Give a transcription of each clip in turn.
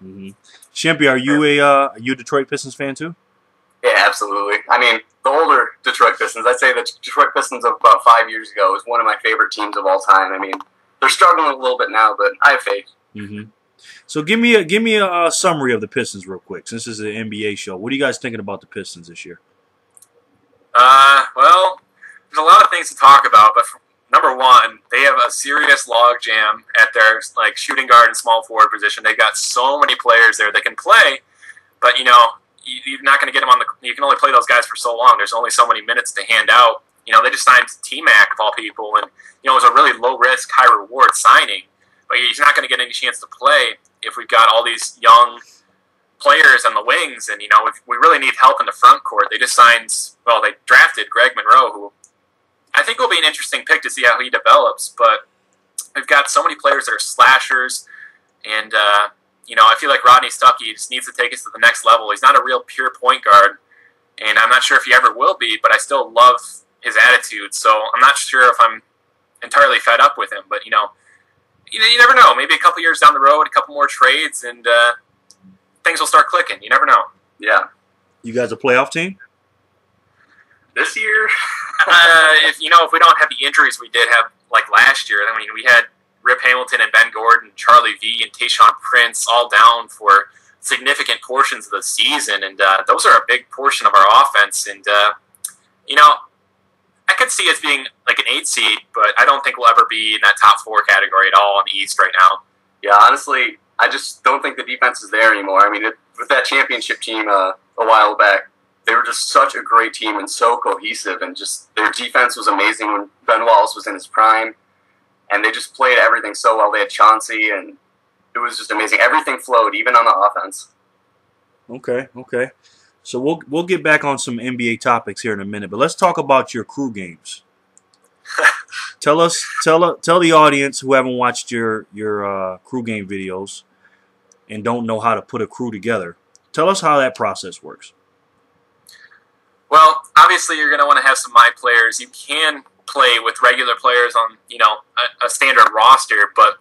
Mm-hmm. Shimpy, are you a Detroit Pistons fan too? Yeah, absolutely. I mean, the older Detroit Pistons, I'd say the Detroit Pistons of about 5 years ago is one of my favorite teams of all time. I mean, they're struggling a little bit now, but I have faith. Mm-hmm. So give me a summary of the Pistons real quick. Since this is an NBA show, what are you guys thinking about the Pistons this year? Well, there's a lot of things to talk about, but number one, they have a serious logjam at their shooting guard and small forward position. They've got so many players there that can play, but you're not going to get them on the. You can only play those guys for so long. There's only so many minutes to hand out. They just signed T-Mac of all people, and it was a really low risk, high reward signing. But he's not going to get any chance to play if we've got all these young players on the wings, and we really need help in the front court. They just signed. Well, they drafted Greg Monroe, who I think will be an interesting pick to see how he develops. But we've got so many players that are slashers, and I feel like Rodney Stuckey just needs to take us to the next level. He's not a real pure point guard, and I'm not sure if he ever will be, but I still love his attitude. So I'm not sure if I'm entirely fed up with him, but you never know. Maybe a couple years down the road, a couple more trades, and things will start clicking. You never know. Yeah. You guys a playoff team? This year? If we don't have the injuries we did have last year, I mean, we had Rip Hamilton and Ben Gordon, Charlie V, and Tayshaun Prince all down for significant portions of the season, and those are a big portion of our offense. And I could see us being like an 8 seed, but I don't think we'll ever be in that top 4 category at all in the East right now. Yeah, honestly, I just don't think the defense is there anymore. I mean, with that championship team a while back, they were just such a great team and so cohesive, and just their defense was amazing when Ben Wallace was in his prime, and they just played everything so well. They had Chauncey, and it was just amazing. Everything flowed, even on the offense. Okay. So we'll get back on some NBA topics here in a minute, but let's talk about your crew games. Tell the audience who haven't watched your crew game videos and don't know how to put a crew together. Tell us how that process works. Well, obviously you're going to want to have some my players. You can play with regular players on a standard roster, but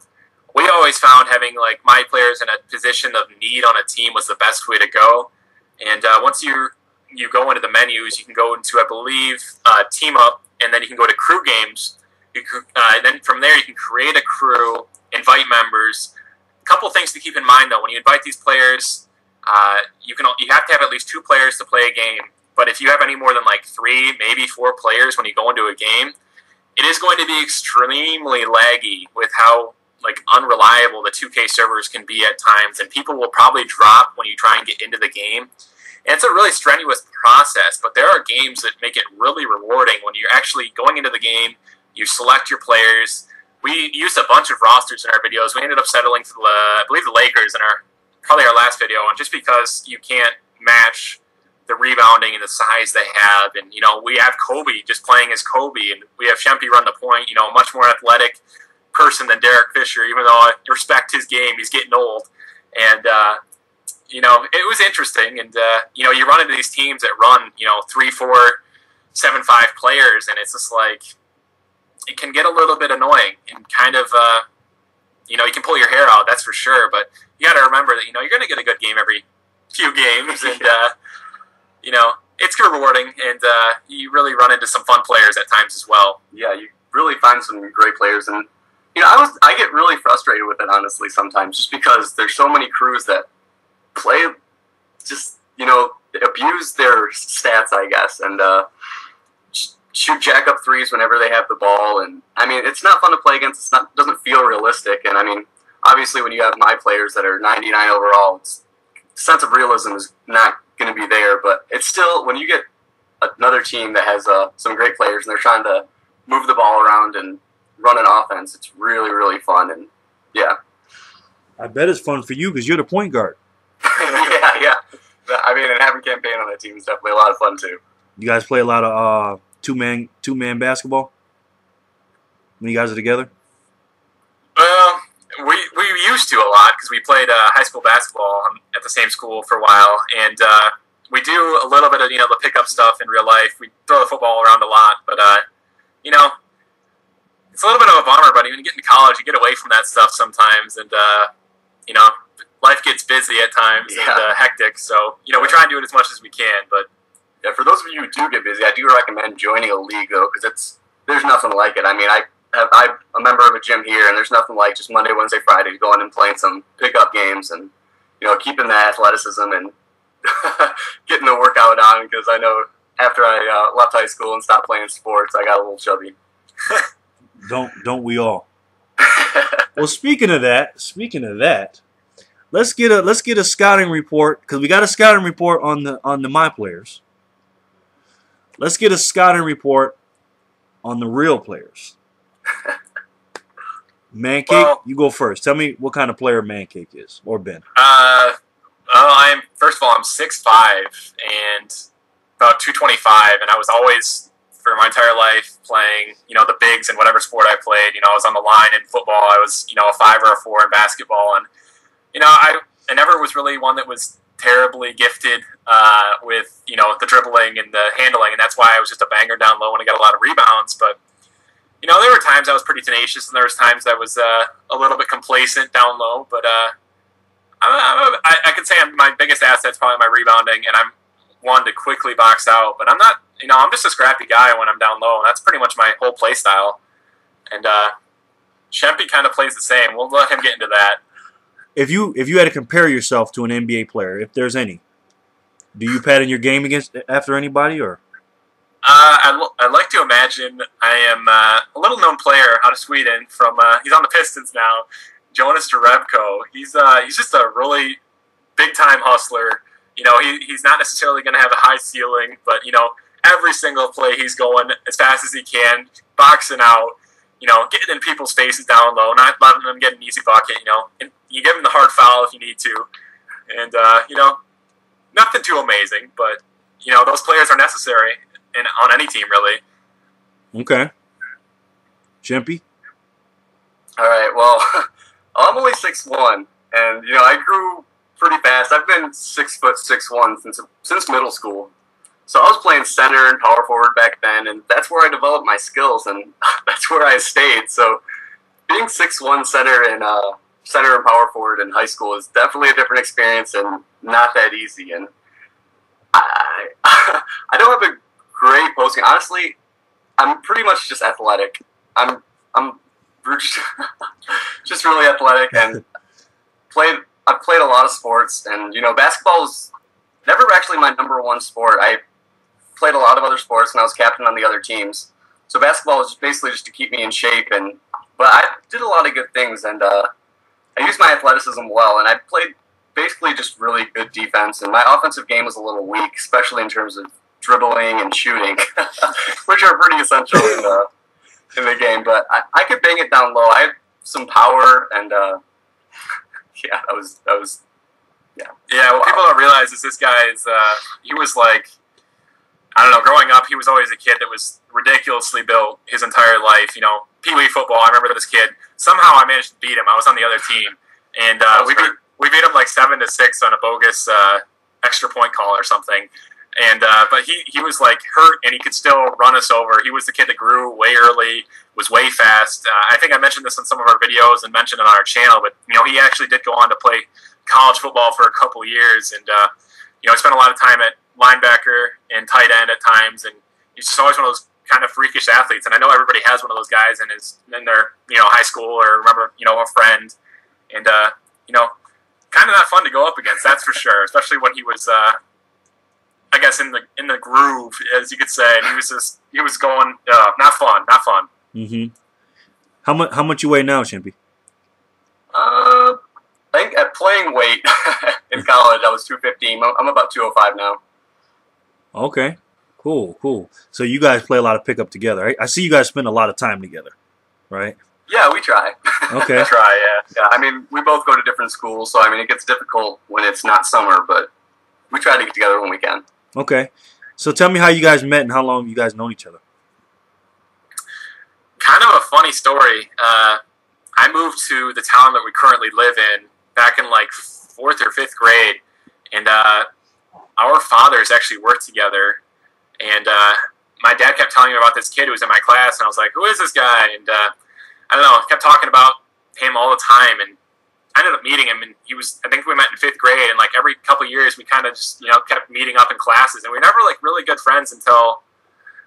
we always found having my players in a position of need on a team was the best way to go. And once you go into the menus, you can go into, I believe, Team Up, and then you can go to Crew Games. Then from there, you can create a crew, invite members. A couple things to keep in mind, though. When you invite these players, you have to have at least 2 players to play a game. But if you have any more than 3, maybe 4 players when you go into a game, it is going to be extremely laggy with how unreliable the 2K servers can be at times, and people will probably drop when you try and get into the game. And it's a really strenuous process, but there are games that make it really rewarding when you're actually going into the game. You select your players. We used a bunch of rosters in our videos. We ended up settling for I believe the Lakers in probably our last video, and just because you can't match the rebounding and the size they have, and we have Kobe just playing as Kobe, and we have Shempy run the point, much more athletic person than Derek Fisher, even though I respect his game. He's getting old. And, it was interesting. And, you run into these teams that run, 3, 4, 7, 5 players, and it's just it can get a little bit annoying and kind of, you can pull your hair out, that's for sure. But you got to remember that, you're going to get a good game every few games. And, it's rewarding. And you really run into some fun players at times as well. Yeah, you really find some great players. And I get really frustrated with it, honestly, sometimes, just because there's so many crews that play, just, abuse their stats, I guess, and shoot jack-up threes whenever they have the ball. And, I mean, it's not fun to play against. It doesn't feel realistic. And, I mean, obviously when you have my players that are 99 overall, sense of realism is not going to be there. But it's still, when you get another team that has some great players and they're trying to move the ball around and run an offense, it's really, really fun. And yeah, I bet it's fun for you because you're the point guard. yeah. I mean, and having campaign on that team is definitely a lot of fun too. You guys play a lot of two-man basketball when you guys are together? Well, we used to a lot because we played high school basketball at the same school for a while, and we do a little bit of the pickup stuff in real life. We throw the football around a lot, but it's a little bit of a bummer, but when you get into college, you get away from that stuff sometimes, and life gets busy. busy at times and hectic. So, you know, we try and do it as much as we can. But yeah, for those of you who do get busy, I do recommend joining a league, though, because there's nothing like it. I mean, I'm a member of a gym here, and there's nothing like just Monday, Wednesday, Friday going and playing some pickup games and, you know, keeping that athleticism and getting the workout on, because I know after I left high school and stopped playing sports, I got a little chubby. Don't we all? Well, speaking of that, let's get a scouting report, because we got a scouting report on the my players. Let's get a scouting report on the real players. Mancake, well, you go first. Tell me what kind of player Mancake is, or Ben. First of all, I'm 6'5" and about 225, and I was always, for my entire life, playing, you know, the bigs in whatever sport I played. You know, I was on the line in football. I was, you know, a 5 or a 4 in basketball, and you know, I never was really one that was terribly gifted with, you know, the dribbling and the handling, and that's why I was just a banger down low and I got a lot of rebounds. But you know, there were times I was pretty tenacious, and there was times I was a little bit complacent down low. But I could say my biggest asset's probably my rebounding, and I'm one to quickly box out. But I'm not, you know, I'm just a scrappy guy when I'm down low, and that's pretty much my whole play style. And Shempy kind of plays the same. We'll let him get into that. If you had to compare yourself to an NBA player, if there's any, do you pattern your game after anybody, or? I'd like to imagine I am a little-known player out of Sweden. He's on the Pistons now, Jonas Jerebko. He's just a really big-time hustler. You know, he's not necessarily going to have a high ceiling, but you know, every single play he's going as fast as he can, boxing out. You know, getting in people's faces down low, not letting them get an easy bucket. You know, and you give him the hard foul if you need to, and you know, nothing too amazing, but you know, those players are necessary on any team, really. Okay. Shempy? All right, well, I'm only 6'1", and, you know, I grew pretty fast. I've been 6'6" since middle school. So I was playing center and power forward back then, and that's where I developed my skills, and that's where I stayed. So being 6'1" center and power forward in high school is definitely a different experience and not that easy. And I don't have a great posting. Honestly, I'm pretty much just athletic. I'm just really athletic, and I've played a lot of sports, and you know, basketball was never actually my number one sport. I played a lot of other sports, and I was captain on the other teams. So basketball was basically just to keep me in shape, but I did a lot of good things, and I used my athleticism well, and I played basically just really good defense, and my offensive game was a little weak, especially in terms of dribbling and shooting, which are pretty essential in the game. But I could bang it down low. I had some power, and yeah, that was yeah. Yeah, what people don't realize is this guy is he was like, I don't know, growing up, he was always a kid that was ridiculously built his entire life. You know, Pee-wee football, I remember this kid. Somehow I managed to beat him. I was on the other team, and we beat him like 7-6 on a bogus extra point call or something. And but he was like hurt, and he could still run us over. He was the kid that grew way early, was way fast. I think I mentioned this in some of our videos and mentioned it on our channel. But you know, he actually did go on to play college football for a couple years, and you know, he spent a lot of time at linebacker and tight end at times. And he's just always one of those kind of freakish athletes. And I know everybody has one of those guys in their you know, high school, or remember, you know, a friend. And you know, kind of not fun to go up against, that's for sure. Especially when he was. I guess in the groove, as you could say, and he was going not fun. Mm-hmm. How much you weigh now, Shempy? I think at playing weight in college, I was 215. I'm about 205 now. Okay, cool. So you guys play a lot of pickup together. I see you guys spend a lot of time together, right? Yeah, we try. Okay. Yeah. I mean, we both go to different schools, so I mean, it gets difficult when it's not summer, but we try to get together when we can. Okay. So tell me how you guys met and how long you guys known each other. Kind of a funny story. I moved to the town that we currently live in back in like 4th or 5th grade, and our fathers actually worked together. And my dad kept telling me about this kid who was in my class, and I was like, "Who is this guy?" And I don't know, kept talking about him all the time. And ended up meeting him, and I think we met in 5th grade, and like every couple of years we kind of just, you know, kept meeting up in classes, and we were never like really good friends until,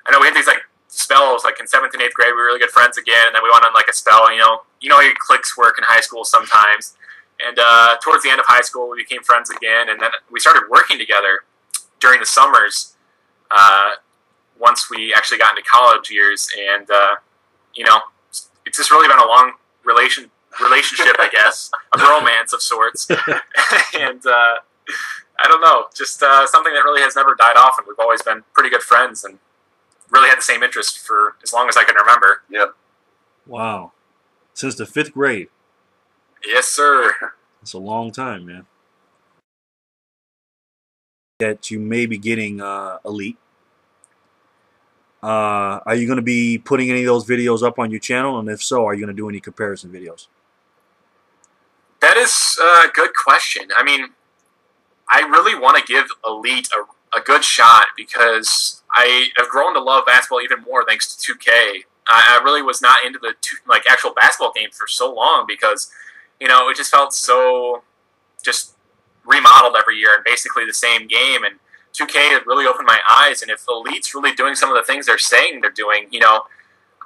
I know we had these like spells, like in 7th and 8th grade we were really good friends again, and then we went on like a spell, you know how your cliques work in high school sometimes, and towards the end of high school we became friends again, and then we started working together during the summers once we actually got into college years, and you know, it's just really been a long relationship, I guess, a romance of sorts, and I don't know, just something that really has never died off, and we've always been pretty good friends, and really had the same interest for as long as I can remember. Yep. Wow. Since the 5th grade. Yes, sir. That's a long time, man. That you may be getting Elite. Are you going to be putting any of those videos up on your channel? And if so, are you going to do any comparison videos? That is a good question. I mean, I really want to give Elite a good shot because I have grown to love basketball even more thanks to 2K. I really was not into the actual basketball game for so long because, you know, it just felt so just remodeled every year and basically the same game. And 2K has really opened my eyes. And if Elite's really doing some of the things they're saying they're doing, you know,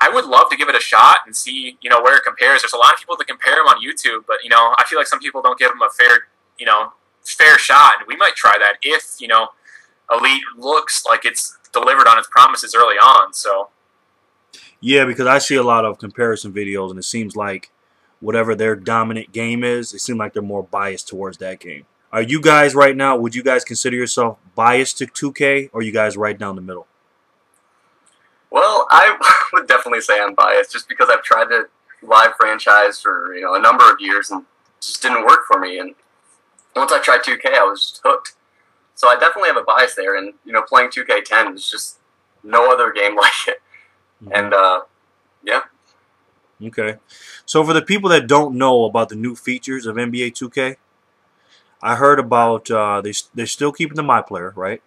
I would love to give it a shot and see, you know, where it compares. There's a lot of people that compare them on YouTube, but, you know, I feel like some people don't give them a fair shot. And we might try that if, you know, Elite looks like it's delivered on its promises early on. So yeah, because I see a lot of comparison videos, and it seems like whatever their dominant game is, it seems like they're more biased towards that game. Are you guys right now, would you guys consider yourself biased to 2K, or are you guys right down the middle? Well, I would definitely say I'm biased just because I've tried the live franchise for, you know, a number of years and it just didn't work for me. And once I tried 2K, I was just hooked. So I definitely have a bias there. And, you know, playing 2K10 is just no other game like it. And, yeah. Okay. So for the people that don't know about the new features of NBA 2K, I heard about they're still keeping the My Player, right?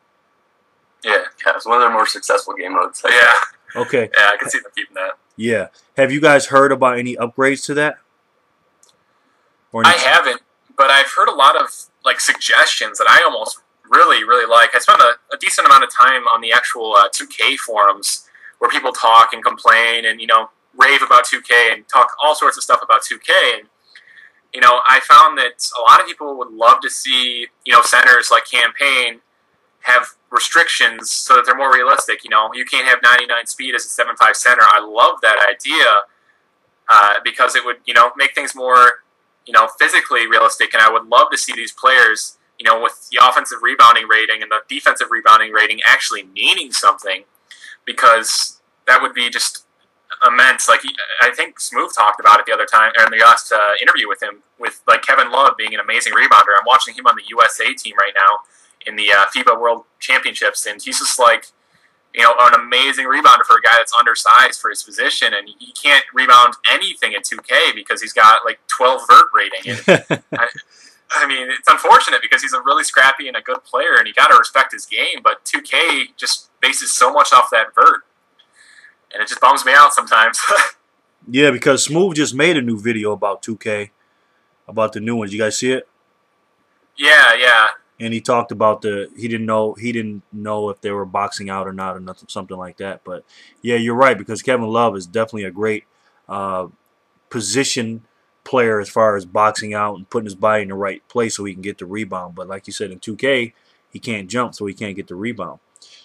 Yeah, it's one of their more successful game modes. Yeah. Okay. Yeah, I can see them keeping that. Yeah. Have you guys heard about any upgrades to that? I haven't, but I've heard a lot of like suggestions that I almost really, really like. I spent a decent amount of time on the actual 2K forums where people talk and complain and, you know, rave about 2K and talk all sorts of stuff about 2K. And, you know, I found that a lot of people would love to see, you know, centers like Campaign have restrictions so that they're more realistic. You know, you can't have 99 speed as a 7'5" center. I love that idea because it would, you know, make things more, you know, physically realistic. And I would love to see these players, you know, with the offensive rebounding rating and the defensive rebounding rating actually meaning something, because that would be just immense. Like, I think Smooth talked about it the other time, or in the last interview with him, with like Kevin Love being an amazing rebounder. I'm watching him on the USA team right now in the FIBA World Championships, and he's just like, you know, an amazing rebounder for a guy that's undersized for his position, and he can't rebound anything in 2K because he's got like 12 vert rating. And I mean, it's unfortunate because he's a really scrappy and a good player, and you got to respect his game, but 2K just bases so much off that vert, and it just bums me out sometimes. Yeah, because Smooth just made a new video about 2K, about the new ones. You guys see it? Yeah, yeah. And he talked about he didn't know if they were boxing out or not, or nothing, something like that. But yeah, you're right, because Kevin Love is definitely a great position player as far as boxing out and putting his body in the right place so he can get the rebound. But like you said, in 2K, he can't jump, so he can't get the rebound.